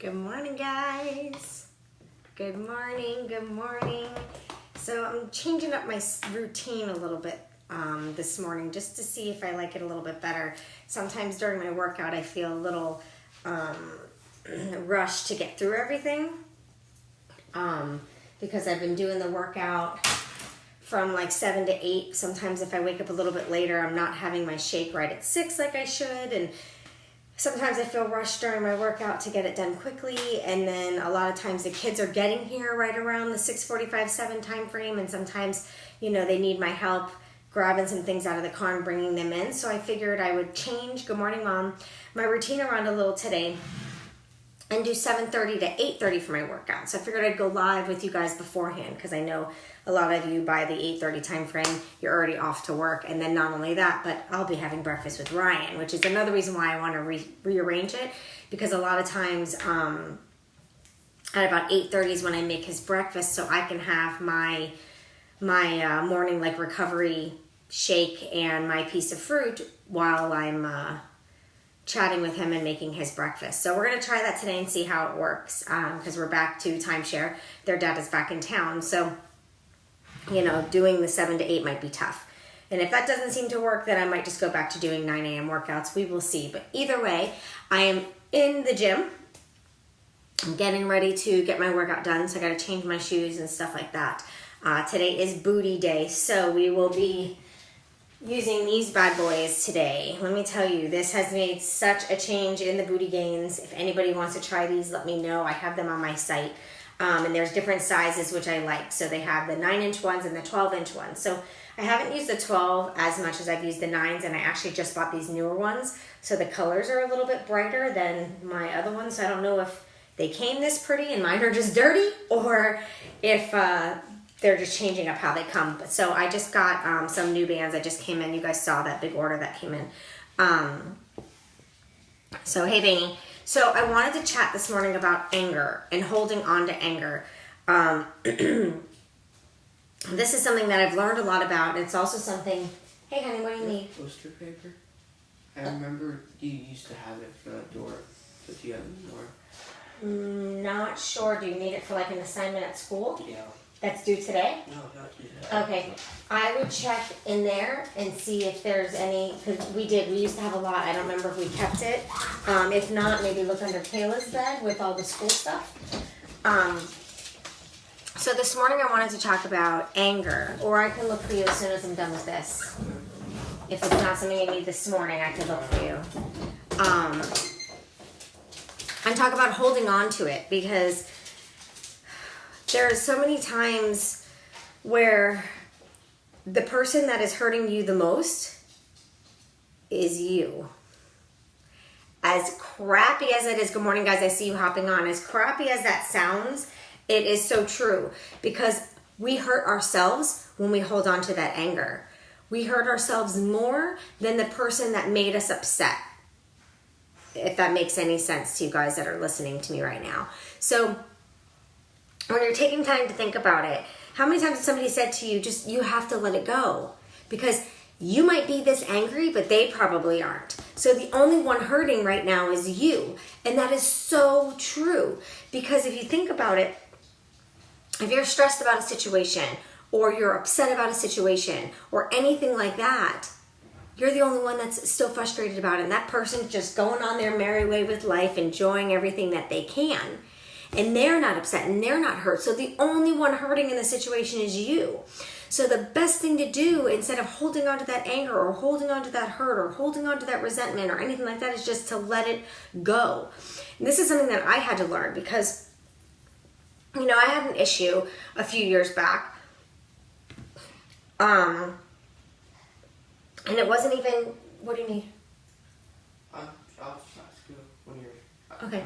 Good morning, guys. Good morning, good morning. So I'm changing up my routine a little bit this morning just to see if I like it a little bit better. Sometimes during my workout I feel a little rushed to get through everything because I've been doing the workout from like 7 to 8. Sometimes if I wake up a little bit later, I'm not having my shake right at 6 like I should, and sometimes I feel rushed during my workout to get it done quickly, and then a lot of times the kids are getting here right around the 6:45, 7 time frame, and sometimes, you know, they need my help grabbing some things out of the car and bringing them in. So I figured I would change, good morning, Mom, my routine around a little today and do 7:30 to 8:30 for my workout. So I figured I'd go live with you guys beforehand because I know a lot of you by the 8:30 time frame, you're already off to work. And then not only that, but I'll be having breakfast with Ryan, which is another reason why I want to rearrange it, because a lot of times at about 8:30 is when I make his breakfast, so I can have my morning like recovery shake and my piece of fruit while I'm chatting with him and making his breakfast. So we're going to try that today and see how it works because we're back to timeshare. Their dad is back in town, so you know, doing the 7 to 8 might be tough. And if that doesn't seem to work, then I might just go back to doing 9 a.m. workouts. We will see. But either way, I am in the gym. I'm getting ready to get my workout done, so I got to change my shoes and stuff like that. Today is booty day, so we will be using these bad boys today. Let me tell you, this has made such a change in the booty gains. If anybody wants to try these, let me know. I have them on my site. And there's different sizes, which I like. So they have the 9-inch ones and the 12-inch ones. So I haven't used the 12 as much as I've used the 9s, and I actually just bought these newer ones. So the colors are a little bit brighter than my other ones. So I don't know if they came this pretty and mine are just dirty, or if they're just changing up how they come. But so I just got some new bands that just came in. You guys saw that big order that came in. So hey, Vinny. So I wanted to chat this morning about anger and holding on to anger. This is something that I've learned a lot about. And it's also something, hey honey, what do you need? Poster paper? I remember you used to have it for that door, but do you have it anymore? Not sure. Do you need it for like an assignment at school? Yeah. That's due today? No, not today. Okay. I would check in there and see if there's any, because we used to have a lot. I don't remember if we kept it. If not, maybe look under Kayla's bed with all the school stuff. So this morning I wanted to talk about anger, or I can look for you as soon as I'm done with this. If it's not something you need this morning, I can look for you. And talk about holding on to it, because there are so many times where the person that is hurting you the most is you. As crappy as it is, good morning guys, I see you hopping on. As crappy as that sounds, it is so true, because we hurt ourselves when we hold on to that anger. We hurt ourselves more than the person that made us upset. If that makes any sense to you guys that are listening to me right now. So when you're taking time to think about it, how many times has somebody said to you, just, you have to let it go? Because you might be this angry, but they probably aren't. So the only one hurting right now is you. And that is so true. Because if you think about it, if you're stressed about a situation, or you're upset about a situation, or anything like that, you're the only one that's still frustrated about it. And that person's just going on their merry way with life, enjoying everything that they can. And they're not upset and they're not hurt. So the only one hurting in the situation is you. So the best thing to do, instead of holding on to that anger or holding on to that hurt or holding on to that resentment or anything like that, is just to let it go. And this is something that I had to learn because, you know, I had an issue a few years back. And it wasn't even, what do you need? I'll ask you when you're... Okay.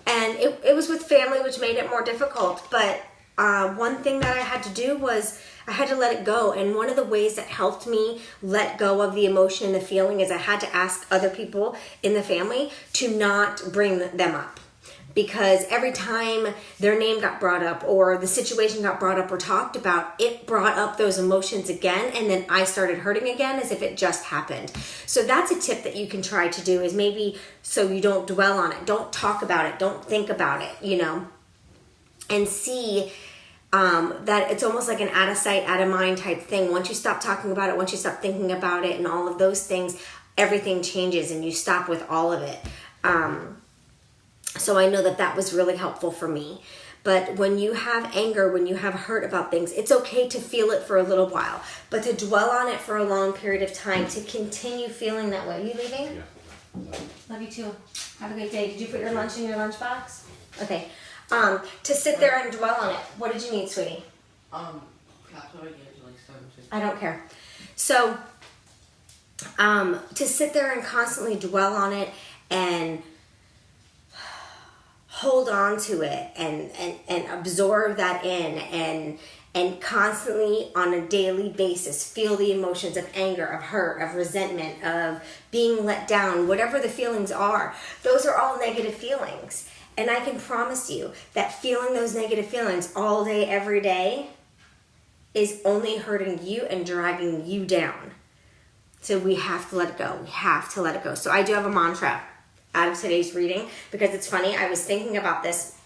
And it was with family, which made it more difficult. But one thing that I had to do was I had to let it go. And one of the ways that helped me let go of the emotion and the feeling is I had to ask other people in the family to not bring them up. because every time their name got brought up or the situation got brought up or talked about, it brought up those emotions again, and then I started hurting again as if it just happened. So that's a tip that you can try to do, is maybe so you don't dwell on it, don't talk about it, don't think about it, you know, and see that it's almost like an out of sight, out of mind type thing. Once you stop talking about it, once you stop thinking about it and all of those things, everything changes and you stop with all of it. So I know that that was really helpful for me. But when you have anger, when you have hurt about things, it's okay to feel it for a little while. But to dwell on it for a long period of time, to continue feeling that way. Are you leaving? Yeah. Love you too. Have a great day. Did you put your lunch in your lunchbox? Okay. To sit there and dwell on it. What did you need, sweetie? That's what I get, like 7:50. I don't care. So, to sit there and constantly dwell on it and hold on to it and absorb that in and constantly on a daily basis feel the emotions of anger, of hurt, of resentment, of being let down, whatever the feelings are, those are all negative feelings. And I can promise you that feeling those negative feelings all day, every day is only hurting you and dragging you down. So we have to let it go. We have to let it go. So I do have a mantra out of today's reading, because it's funny, I was thinking about this.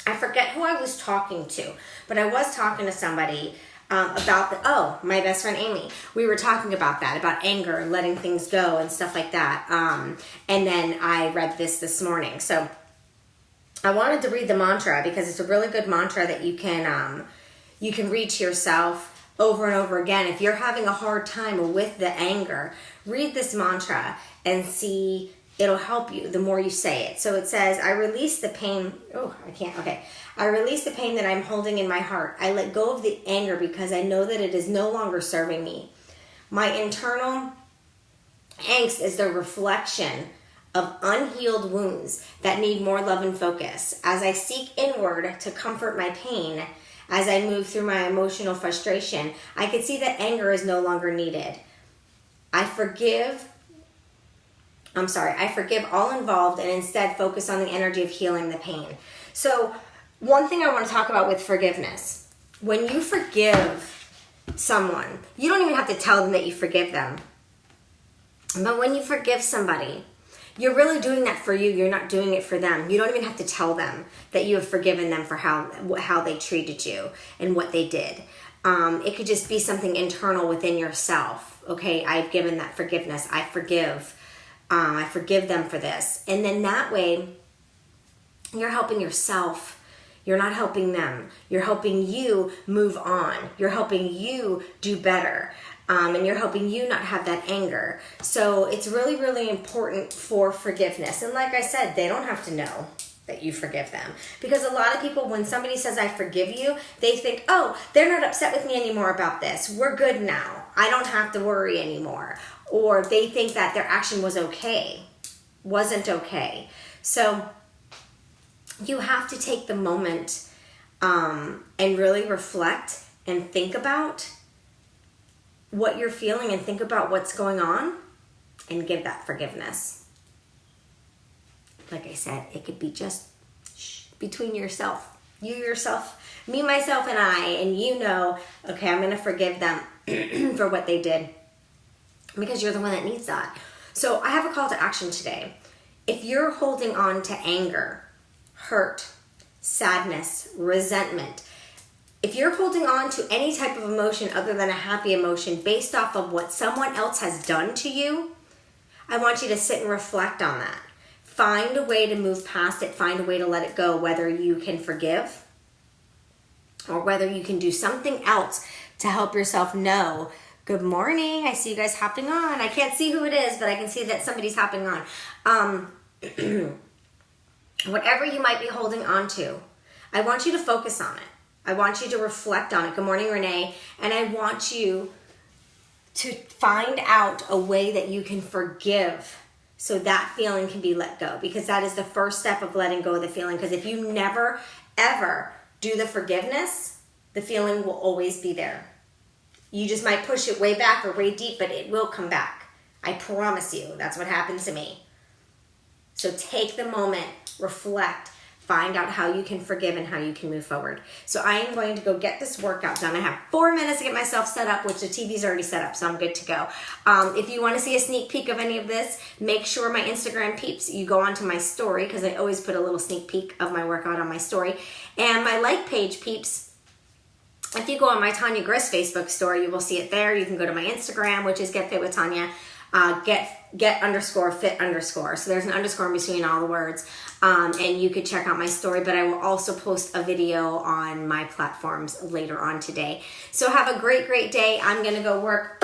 I forget who I was talking to, but I was talking to somebody about my best friend Amy. We were talking about that, about anger and letting things go and stuff like that. And then I read this morning. So I wanted to read the mantra because it's a really good mantra that you can read to yourself over and over again. If you're having a hard time with the anger, read this mantra and see. It'll help you the more you say it. So it says, I release the pain. Oh, I can't. Okay. I release the pain that I'm holding in my heart. I let go of the anger because I know that it is no longer serving me. My internal angst is the reflection of unhealed wounds that need more love and focus. As I seek inward to comfort my pain, as I move through my emotional frustration, I can see that anger is no longer needed. I forgive all involved and instead focus on the energy of healing the pain. So one thing I want to talk about with forgiveness. When you forgive someone, you don't even have to tell them that you forgive them. But when you forgive somebody, you're really doing that for you. You're not doing it for them. You don't even have to tell them that you have forgiven them for how they treated you and what they did. It could just be something internal within yourself. Okay, I've given that forgiveness. I forgive them for this. And then that way, you're helping yourself. You're not helping them. You're helping you move on. You're helping you do better. And you're helping you not have that anger. So it's really, really important for forgiveness. And like I said, they don't have to know that you forgive them. Because a lot of people, when somebody says, I forgive you, they think, oh, they're not upset with me anymore about this. We're good now. I don't have to worry anymore. Or they think that their action wasn't okay. So you have to take the moment and really reflect and think about what you're feeling and think about what's going on and give that forgiveness. Like I said, it could be just between yourself, you yourself, me, myself, and I, and you know, okay, I'm going to forgive them for what they did because you're the one that needs that. So I have a call to action today. If you're holding on to anger, hurt, sadness, resentment, if you're holding on to any type of emotion other than a happy emotion based off of what someone else has done to you, I want you to sit and reflect on that. Find a way to move past it. Find a way to let it go, whether you can forgive or whether you can do something else to help yourself know, good morning, I see you guys hopping on. I can't see who it is, but I can see that somebody's hopping on. Whatever you might be holding on to, I want you to focus on it. I want you to reflect on it. Good morning, Renee. And I want you to find out a way that you can forgive so that feeling can be let go, because that is the first step of letting go of the feeling. Because if you never, ever do the forgiveness, the feeling will always be there. You just might push it way back or way deep, but it will come back. I promise you. That's what happened to me. So take the moment, reflect, find out how you can forgive and how you can move forward. So I am going to go get this workout done. I have 4 minutes to get myself set up, which the TV's already set up, so I'm good to go. If you want to see a sneak peek of any of this, make sure my Instagram peeps, you go onto my story, because I always put a little sneak peek of my workout on my story. And my like page peeps, if you go on my Tanya Griss Facebook story, you will see it there. You can go to my Instagram, which is Get Fit with Tanya, get_fit_. So there's an underscore in between all the words. And you could check out my story, but I will also post a video on my platforms later on today. So have a great, great day. I'm going to go work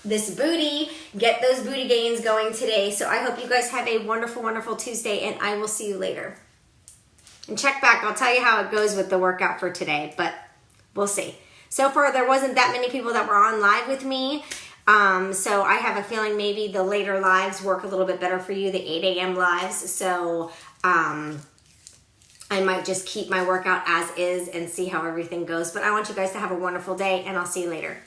this booty, get those booty gains going today. So I hope you guys have a wonderful, wonderful Tuesday, and I will see you later. And check back. I'll tell you how it goes with the workout for today, but we'll see. So far, there wasn't that many people that were on live with me. So I have a feeling maybe the later lives work a little bit better for you, the 8 a.m. lives. So I might just keep my workout as is and see how everything goes. But I want you guys to have a wonderful day, and I'll see you later.